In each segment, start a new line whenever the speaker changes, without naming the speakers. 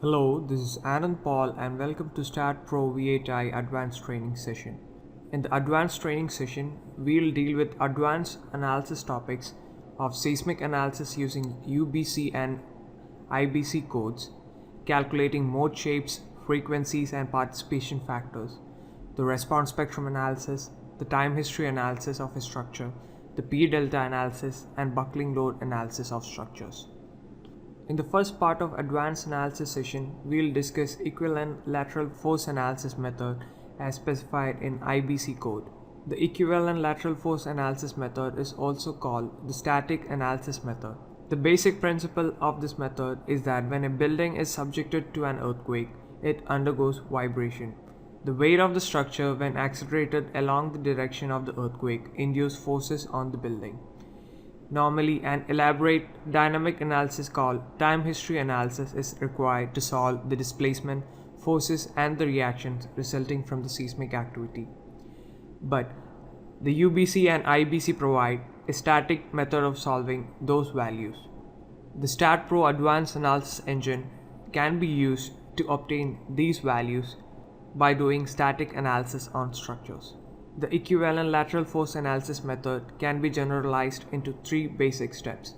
Hello, this is Anand Paul and welcome to Staad Pro V8i Advanced Training Session. In the Advanced Training Session, we'll deal with advanced analysis topics of seismic analysis using UBC and IBC codes, calculating mode shapes, frequencies and participation factors, the response spectrum analysis, the time history analysis of a structure, the P delta analysis and buckling load analysis of structures. In the first part of advanced analysis session, we will discuss equivalent lateral force analysis method as specified in IBC code. The equivalent lateral force analysis method is also called the static analysis method. The basic principle of this method is that when a building is subjected to an earthquake, it undergoes vibration. The weight of the structure when accelerated along the direction of the earthquake induces forces on the building. Normally, an elaborate dynamic analysis called time history analysis is required to solve the displacement, forces and the reactions resulting from the seismic activity. But the UBC and IBC provide a static method of solving those values. The Staad Pro Advanced Analysis Engine can be used to obtain these values by doing static analysis on structures. The equivalent lateral force analysis method can be generalized into three basic steps.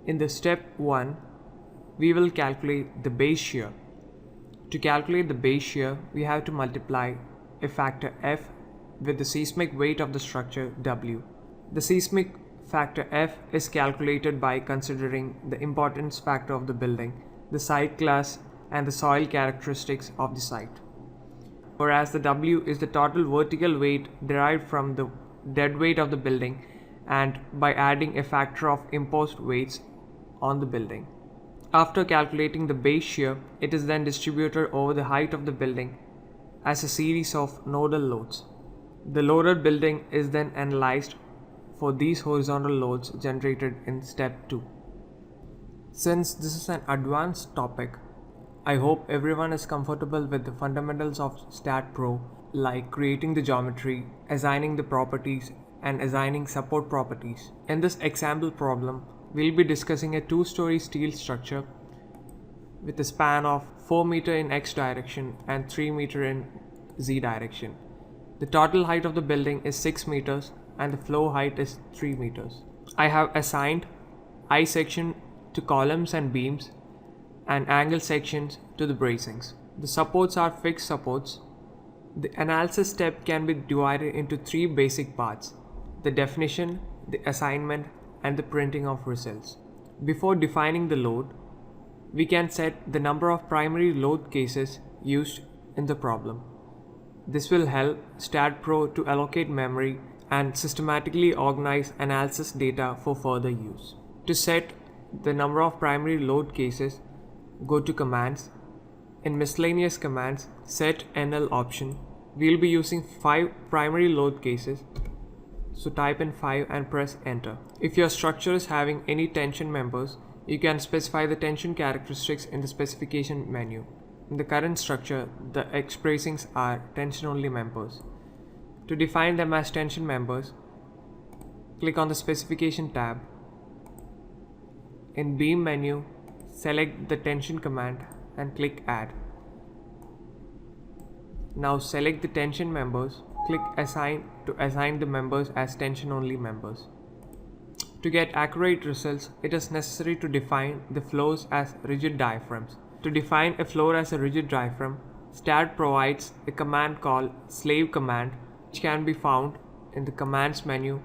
In the step 1, we will calculate the base shear. To calculate the base shear, we have to multiply a factor F with the seismic weight of the structure W. The seismic factor F is calculated by considering the importance factor of the building, the site class, and the soil characteristics of the site. Whereas the W is the total vertical weight derived from the dead weight of the building and by adding a factor of imposed weights on the building. After calculating the base shear, it is then distributed over the height of the building as a series of nodal loads. The loaded building is then analyzed for these horizontal loads generated in step 2. Since this is an advanced topic, I hope everyone is comfortable with the fundamentals of Staad Pro, like creating the geometry, assigning the properties, and assigning support properties. In this example problem, we'll be discussing a 2-story steel structure with a span of 4 meter in X direction and 3 meter in Z direction. The total height of the building is 6 meters and the floor height is 3 meters. I have assigned I section to columns and beams and angle sections to the bracings. The supports are fixed supports. The analysis step can be divided into 3 basic parts: the definition, the assignment, and the printing of results. Before defining the load, we can set the number of primary load cases used in the problem. This will help Staad Pro to allocate memory and systematically organize analysis data for further use. To set the number of primary load cases, go to commands. In miscellaneous commands, set NL option. We'll be using 5 primary load cases, so type in 5 and press enter. If your structure is having any tension members, you can specify the tension characteristics in the specification menu. In the current structure, the bracings are tension only members. To define them as tension members, click on the specification tab. In beam menu, select the tension command and click add. Now select the tension members, click assign to assign the members as tension only members. To get accurate results, it is necessary to define the floors as rigid diaphragms. To define a floor as a rigid diaphragm, Staad provides a command called slave command, which can be found in the commands menu.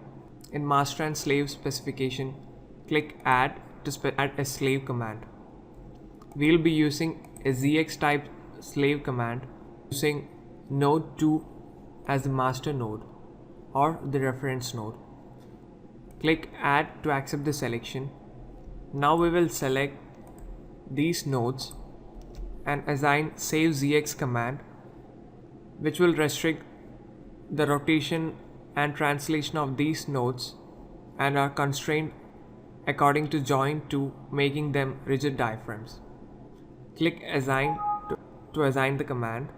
In master and slave specification, click add to add a slave command. We'll be using a ZX type slave command using node 2 as the master node or the reference node. Click add to accept the selection. Now we will select these nodes and assign save ZX command, which will restrict the rotation and translation of these nodes and are constrained according to join 2, making them rigid diaphragms. Click assign to assign the command.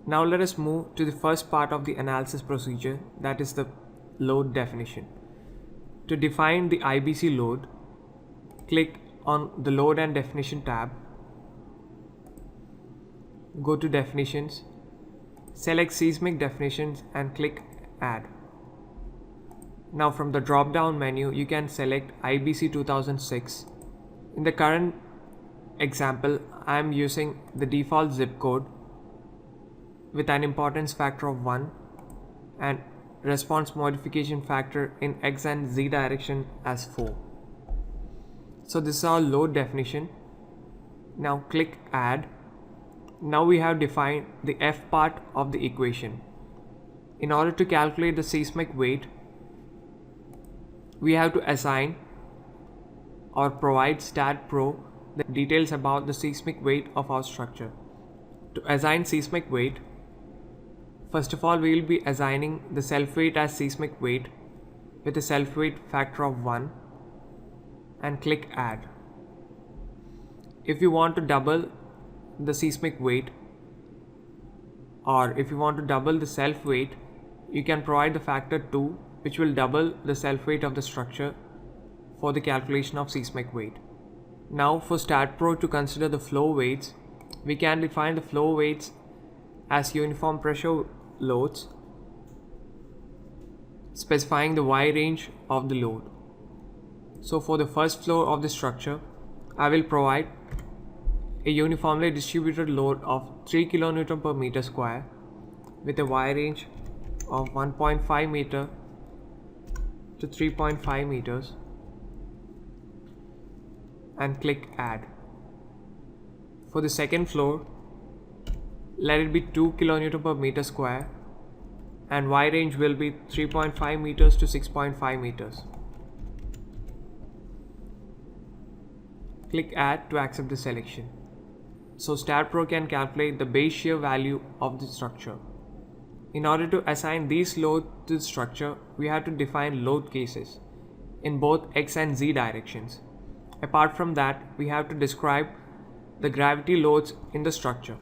Now let us move to the first part of the analysis procedure, that is the load definition. To define the IBC load, click on the Load and Definition tab. go to definitions, select seismic definitions and click add. Now from the drop down menu you can select IBC 2006. In the current example I am using the default zip code with an importance factor of 1 and response modification factor in X and Z direction as 4. So this is our load definition. Now click add. Now we have defined the F part of the equation. In order to calculate the seismic weight, we have to assign or provide Staad Pro the details about the seismic weight of our structure. To assign seismic weight, first of all we will be assigning the self weight as seismic weight with a self weight factor of 1 and click add. If you want to double the seismic weight, or if you want to double the self weight, you can provide the factor 2, which will double the self weight of the structure for the calculation of seismic weight. Now for Staad Pro to consider the flow weights, we can define the flow weights as uniform pressure loads, specifying the Y range of the load. So for the first floor of the structure, I will provide a uniformly distributed load of 3 kN per meter square with a Y range of 1.5 meter to 3.5 meters and click add. For the second floor, let it be 2 kN per meter square and Y range will be 3.5 meters to 6.5 meters. Click add to accept the selection. So Staad Pro can calculate the base shear value of the structure. In order to assign these loads to the structure, we have to define load cases in both X and Z directions. Apart from that, we have to describe the gravity loads in the structure.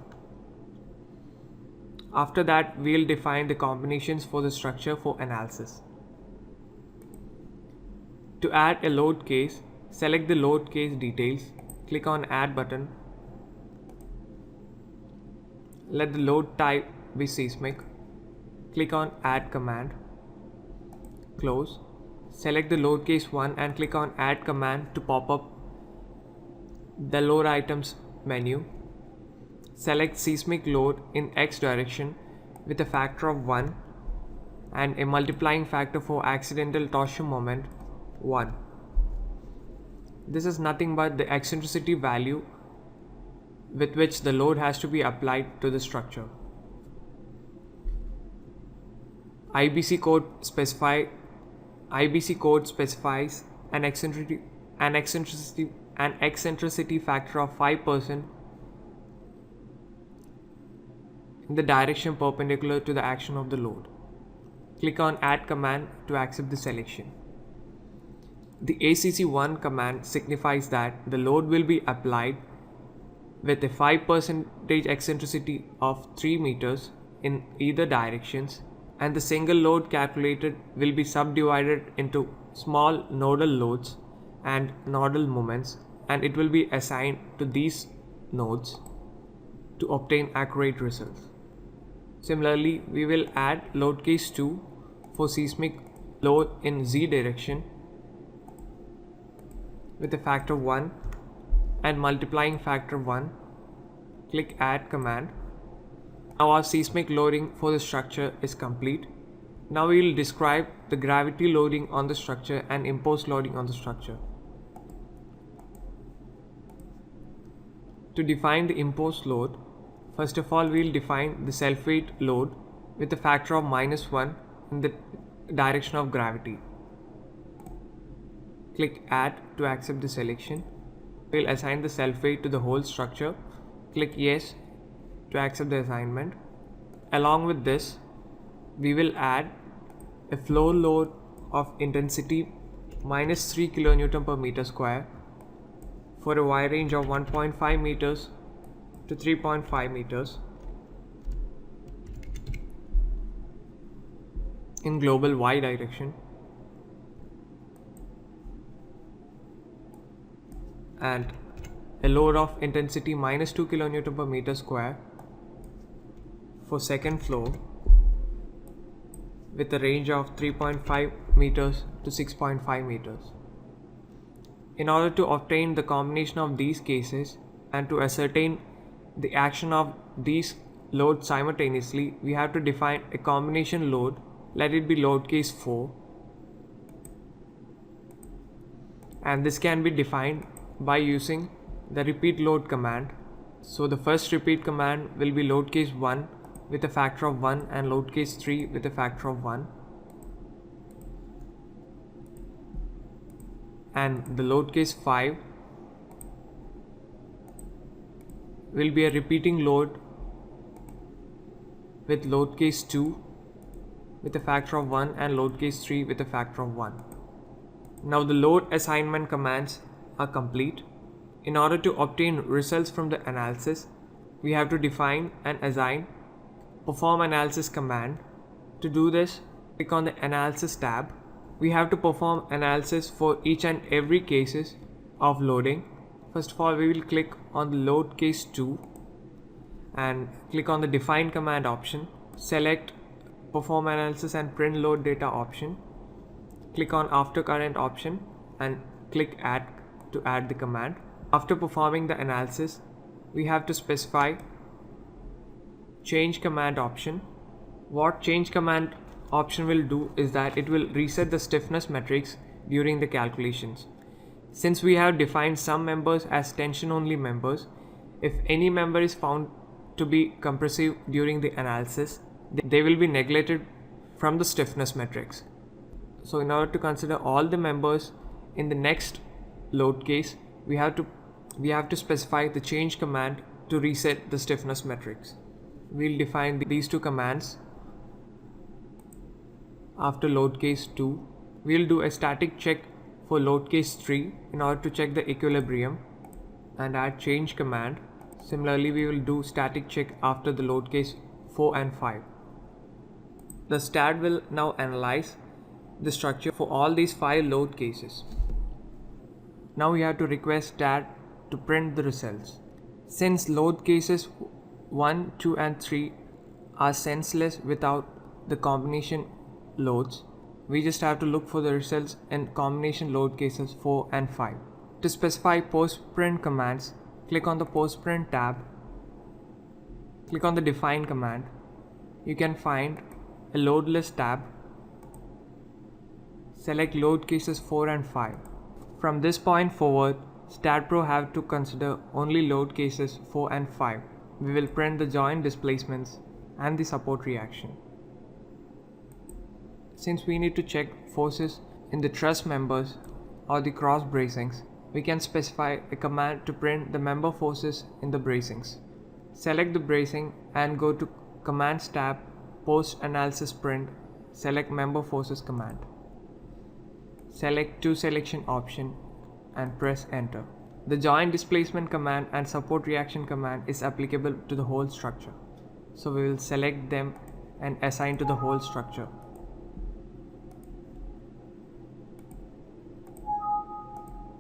After that, we will define the combinations for the structure for analysis. To add a load case, select the load case details, click on add button. Let the load type be seismic. Click on add command. Close. Select the load case 1 and click on add command to pop up the load items menu. Select seismic load in X direction with a factor of 1 and a multiplying factor for accidental torsion moment 1. This is nothing but the eccentricity value with which the load has to be applied to the structure. IBC code specifies an eccentricity factor of 5% in the direction perpendicular to the action of the load. Click on add command to accept the selection. The ACC1 command signifies that the load will be applied with a 5% eccentricity of 3 meters in either directions, and the single load calculated will be subdivided into small nodal loads and nodal moments, and it will be assigned to these nodes to obtain accurate results. Similarly, we will add load case 2 for seismic load in Z direction with a factor 1 and multiplying factor 1. Click add command. Now our seismic loading for the structure is complete. Now we will describe the gravity loading on the structure and imposed loading on the structure. To define the imposed load, first of all we will define the self-weight load with a factor of -1 in the direction of gravity. Click add to accept the selection. We will assign the self-weight to the whole structure. Click yes to accept the assignment. Along with this, we will add a flow load of intensity -3 kN per meter square for a Y range of 1.5 meters to 3.5 meters in global Y direction, and a load of intensity -2 kN per meter square for second floor with a range of 3.5 meters to 6.5 meters. In order to obtain the combination of these cases and to ascertain the action of these loads simultaneously, we have to define a combination load. Let it be load case 4, and this can be defined by using the repeat load command. So the first repeat command will be load case 1 with a factor of 1 and load case 3 with a factor of 1, and the load case 5 will be a repeating load with load case 2 with a factor of 1 and load case 3 with a factor of 1. Now the load assignment commands are complete. In order to obtain results from the analysis, we have to define and assign perform analysis command. To do this, click on the analysis tab. We have to perform analysis for each and every cases of loading. First of all, we will click on the load case 2 and click on the define command option. Select perform analysis and print load data option. Click on after current option and click add to add the command. After performing the analysis, we have to specify change command option. What change command option will do is that it will reset the stiffness metrics during the calculations. Since we have defined some members as tension only members, if any member is found to be compressive during the analysis, they will be neglected from the stiffness metrics. So in order to consider all the members in the next load case, we have to specify the change command to reset the stiffness metrics. We'll define these two commands. After load case 2, we'll do a static check for load case 3 in order to check the equilibrium and add change command. Similarly, we will do static check after the load case 4 and 5. The Staad will now analyze the structure for all these 5 load cases. Now we have to request Staad to print the results. Since load cases 1, 2 and 3 are senseless without the combination loads, we just have to look for the results in combination load cases 4 and 5. To specify post-print commands, click on the post-print tab, click on the define command. You can find a load list tab. Select load cases 4 and 5. From this point forward, Staad Pro have to consider only load cases 4 and 5. We will print the joint displacements and the support reaction. Since we need to check forces in the truss members or the cross bracings, we can specify a command to print the member forces in the bracings. Select the bracing and go to Commands tab, Post Analysis Print, select Member Forces command. Select to selection option and press enter. The joint displacement command and support reaction command is applicable to the whole structure. So we will select them and assign to the whole structure.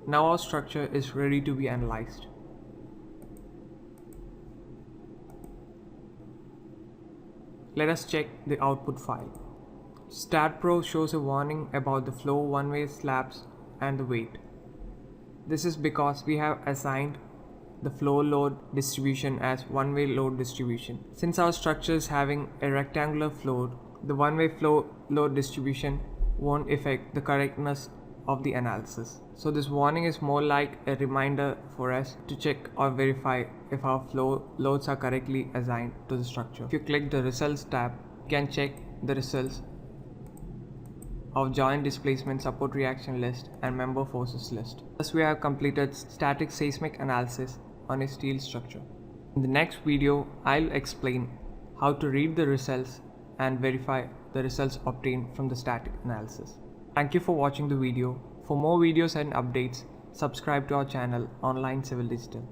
Now our structure is ready to be analyzed. Let us check the output file. Staad Pro shows a warning about the flow one-way slabs and the weight. This is because we have assigned the flow load distribution as one-way load distribution. Since our structure is having a rectangular flow, the one-way flow load distribution won't affect the correctness of the analysis. So this warning is more like a reminder for us to check or verify if our flow loads are correctly assigned to the structure. If you click the results tab, you can check the results of joint displacement, support reaction list and member forces list. Thus we have completed static seismic analysis on a steel structure. In the next video, I'll explain how to read the results and verify the results obtained from the static analysis. Thank you for watching the video. For more videos and updates, subscribe to our channel Online Civil Digital.